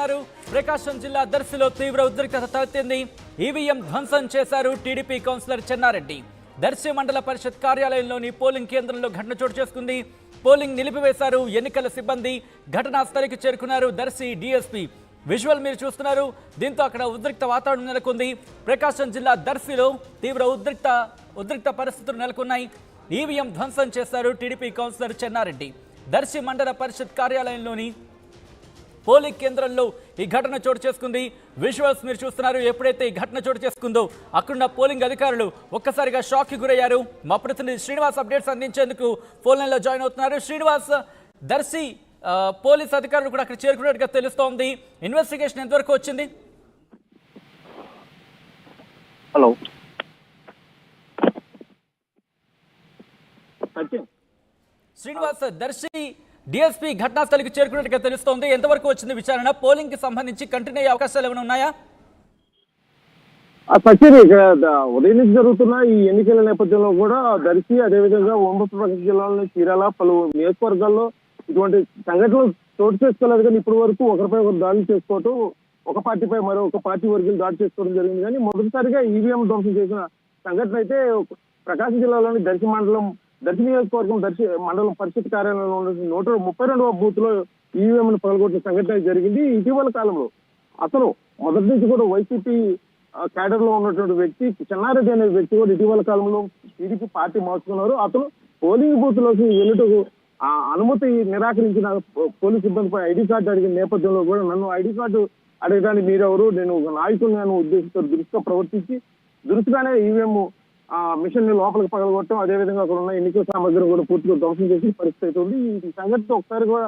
చూస్తున్నారు ప్రకాశం జిల్లా దర్శిలో తీవ్ర ఉద్రిక్తత తలెత్తింది. ఈవీఎం ధ్వంసం చేశారు టీడీపీ కౌన్సిలర్ చెన్నారెడ్డి. దర్శి మండల పరిషత్ కార్యాలయంలోని పోలింగ్ కేంద్రంలో ఘటన చోటు చేసుకుంది. పోలింగ్ నిలిపివేశారు ఎన్నికల సిబ్బంది. ఘటనా స్థలికి చేరుకున్నారు దర్శి డీఎస్పీ. విజువల్ మీరు చూస్తున్నారు. దీంతో అక్కడ ఉద్రిక్త వాతావరణం నెలకొంది. ప్రకాశం జిల్లా దర్శిలో తీవ్ర ఉద్రిక్త పరిస్థితులు నెలకొన్నాయి. ఈవీఎం ధ్వంసం చేశారు టీడీపీ కౌన్సిలర్ చెన్నారెడ్డి. దర్శి మండల పరిషత్ కార్యాలయంలోని పోలింగ్ కేంద్రంలో ఈ ఘటన చోటు చేసుకుంది. విజువల్స్ మీరు చూస్తున్నారు. ఎప్పుడైతే ఈ ఘటన చోటు చేసుకుందో అక్కడున్న పోలింగ్ అధికారులు ఒక్కసారిగా షాక్ కి గురయ్యారు. మా ప్రతినిధి శ్రీనివాస్ అప్డేట్స్ అందించేందుకు ఫోన్ లైన్ లో జాయిన్ అవుతున్నారు. శ్రీనివాస్, దర్శి పోలీస్ అధికారులు కూడా అక్కడ చేరుకున్నట్టుగా తెలుస్తోంది. ఇన్వెస్టిగేషన్ ఎంతవరకు వచ్చింది? హలో, శ్రీనివాస్, దర్శి డిఎస్పీ ఘటనా స్థలికి చేరుకున్నట్టుగా తెలుస్తోంది. ఎంతవరకు వచ్చింది విచారణ? పోలింగ్ కి సంబంధించి కంటిన్యూ అయ్యే అవకాశాలు ఏమైనా ఉన్నాయా? సచిన్, ఇక్కడ ఉదయం నుంచి జరుగుతున్న ఈ ఎన్నికల నేపథ్యంలో కూడా దర్శి, అదేవిధంగా ఉమ్మడి జిల్లాలోని చీరాల పలు నియోజకవర్గాల్లో ఇటువంటి సంఘటనలు చోటు చేసుకోలేదు. కానీ ఇప్పటి వరకు ఒకరిపై ఒకరు దాడులు చేసుకోవటం, ఒక పార్టీపై మరొక పార్టీ వర్గీయులు దాడి చేసుకోవడం జరిగింది. కానీ మొదటిసారిగా ఈవీఎం ధ్వంసం చేసిన సంఘటన అయితే ప్రకాశం జిల్లాలోని దర్శి నియోజకవర్గం దర్శి మండలం పరిషత్ కార్యాలయంలో ఉన్న 132వ బూత్ లో ఈవీఎంను పగలగొట్టిన సంఘటన జరిగింది. ఇటీవల కాలంలో అతను మొదటి నుంచి కూడా వైసీపీ క్యాడర్ లో ఉన్నటువంటి వ్యక్తి చెన్నారెడ్డి అనే వ్యక్తి కూడా ఇటీవల కాలంలో టీడీపీ పార్టీ మార్చుకున్నారు. అతను పోలింగ్ బూత్ లోకి వెళ్ళటకు అనుమతి నిరాకరించిన పోలీస్ సిబ్బందిపై ఐడి కార్డు అడిగిన నేపథ్యంలో కూడా నన్ను ఐడి కార్డు అడగడానికి మీరెవరు, నేను ఒక నాయకుడిని అనే ఉద్దేశంతో దురుసుగా ప్రవర్తించి దురుసుగానే ఈవీఎం మిషన్ ని లోపలికి పగలగొట్టడం, అదేవిధంగా అక్కడ ఉన్న ఎన్నికల సామగ్రిని కూడా పూర్తిగా ధ్వంసం చేసిన పరిస్థితి అయితే ఉంది. ఈ సంఘటనతో ఒకసారి కూడా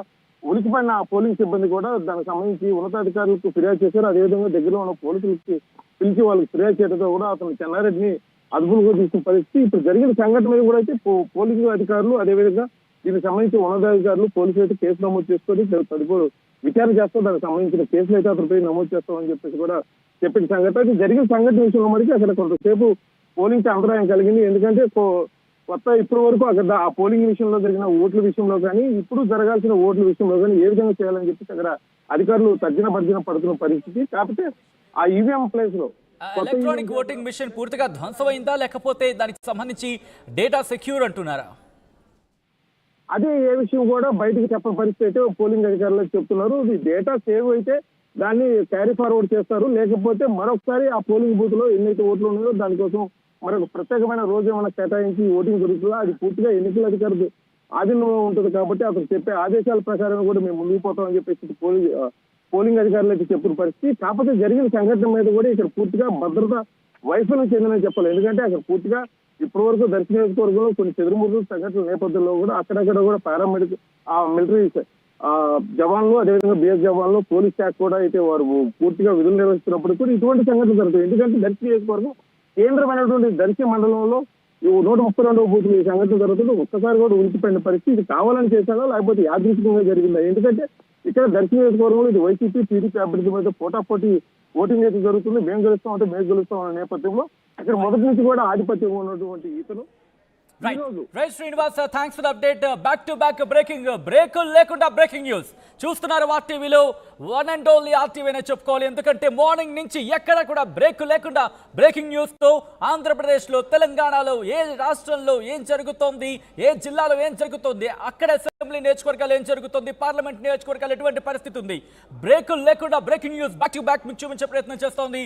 ఉలికిపడిన పోలింగ్ సిబ్బంది కూడా దానికి సంబంధించి ఉన్నతాధికారులకు ఫిర్యాదు చేశారు. అదేవిధంగా దగ్గరలో ఉన్న పోలీసులకి పిలిచి వాళ్ళకి ఫిర్యాదు చేయడంతో కూడా అతను చెన్నారెడ్డిని అదుపులోకి తీసుకున్న పరిస్థితి. ఇప్పుడు జరిగిన సంఘటన మీద కూడా అయితే పోలీసు అధికారులు, అదేవిధంగా దీనికి సంబంధించి ఉన్నతాధికారులు పోలీసులు అయితే కేసు నమోదు చేసుకొని తదుపరి విచారణ చేస్తాం. దానికి సంబంధించిన కేసులు అయితే అతనిపై నమోదు చేస్తామని చెప్పేసి కూడా చెప్పిన సంఘటన. అయితే జరిగిన సంఘటన విషయంలో మరికి అక్కడ కొంతసేపు పోలింగ్ కి అంతరాయం కలిగింది. ఎందుకంటే కొత్త ఇప్పటి వరకు అక్కడ ఆ పోలింగ్ విషయంలో జరిగిన ఓట్ల విషయంలో కానీ, ఇప్పుడు జరగాల్సిన ఓట్ల విషయంలో కానీ ఏ విధంగా చేయాలని చెప్పి అక్కడ అధికారులు తర్జన పడుతున్న పరిస్థితి. కాకపోతే ఆ ఈవీఎం ప్లేస్ లో ఎలక్ట్రానిక్ ఓటింగ్ మిషన్ పూర్తిగా ధ్వంసమైందా, లేకపోతే దానికి సంబంధించి డేటా సెక్యూర్ అంటున్నారా? అదే ఏ విషయం కూడా బయటకు చెప్పని పరిస్థితి అయితే పోలింగ్ అధికారులు చెప్తున్నారు. ఇది డేటా సేవ్ అయితే దాన్ని క్యారీ ఫార్వర్డ్ చేస్తారు, లేకపోతే మరొకసారి ఆ పోలింగ్ బూత్ లో ఎన్నైతే ఓట్లు ఉన్నాయో దానికోసం మరొక ప్రత్యేకమైన రోజు ఏమైనా కేటాయించి ఓటింగ్ జరుగుతుందో అది పూర్తిగా ఎన్నికల అధికారులు ఆధీనంలో ఉంటుంది. కాబట్టి అతను చెప్పే ఆదేశాల ప్రకారం కూడా మేము ముందుకు పోతామని చెప్పేసి పోలింగ్ అధికారులు అయితే చెప్పిన పరిస్థితి. కాకపోతే జరిగిన సంఘటన మీద కూడా ఇక్కడ పూర్తిగా భద్రత వైఫల్యం చెందినని చెప్పాలి. ఎందుకంటే అక్కడ పూర్తిగా ఇప్పటి వరకు దర్శి నియోజకవర్గంలో కొన్ని చెదురుముదురు సంఘటనల నేపథ్యంలో కూడా అక్కడక్కడ కూడా పారామెడికల్ మిలిటరీ జవాన్లు, అదేవిధంగా బిఎస్ జవాన్లు, పోలీస్ శాఖ కూడా అయితే వారు పూర్తిగా విధులు నిర్వహిస్తున్నప్పుడు కూడా ఇటువంటి సంఘటనలు జరుగుతాయి. ఎందుకంటే దర్శి నియోజకవర్గం కేంద్రమైనటువంటి దర్శి మండలంలో 132వ బూత్ ఈ సంఘటన జరుగుతుంది. ఒక్కసారి కూడా ఉలికిపోయిన పరిస్థితి. ఇది కావాలని చేశారా, లేకపోతే యాదృచ్ఛికంగా జరిగిందా? ఎందుకంటే ఇక్కడ దర్శి నియోజకవర్గంలో ఇది వైసీపీ టీడీపీ అభ్యర్థి మీద పోటాపోటీ ఓటింగ్ అయితే జరుగుతుంది. మేము గెలుస్తాం అంటే మేము గెలుస్తాం అనే నేపథ్యంలో ఇక్కడ మొదటి నుంచి కూడా ఆధిపత్యం ఉన్నటువంటి ఇతను right Srinivas, thanks for update. Back to back breaking, break లేకుండా బ్రేకింగ్ న్యూస్ చూస్తున్నారు ఆర్టీవీలో. వన్ అండ్ ఓన్లీ ఆర్టీవీ అనే చెప్పుకోవాలి. ఎందుకంటే మార్నింగ్ నుంచి ఎక్కడ కూడా బ్రేక్ లేకుండా బ్రేకింగ్ న్యూస్ తో ఆంధ్రప్రదేశ్లో, తెలంగాణలో, ఏ రాష్ట్రంలో ఏం జరుగుతోంది, ఏ జిల్లాలో ఏం జరుగుతోంది, అక్కడ అసెంబ్లీ నియోజకవర్గాలు ఏం జరుగుతుంది, పార్లమెంట్ నియోజకవర్గాలు ఎటువంటి పరిస్థితి ఉంది, బ్రేక్ లేకుండా breaking news back to back మీకు చూపించే ప్రయత్నం చేస్తోంది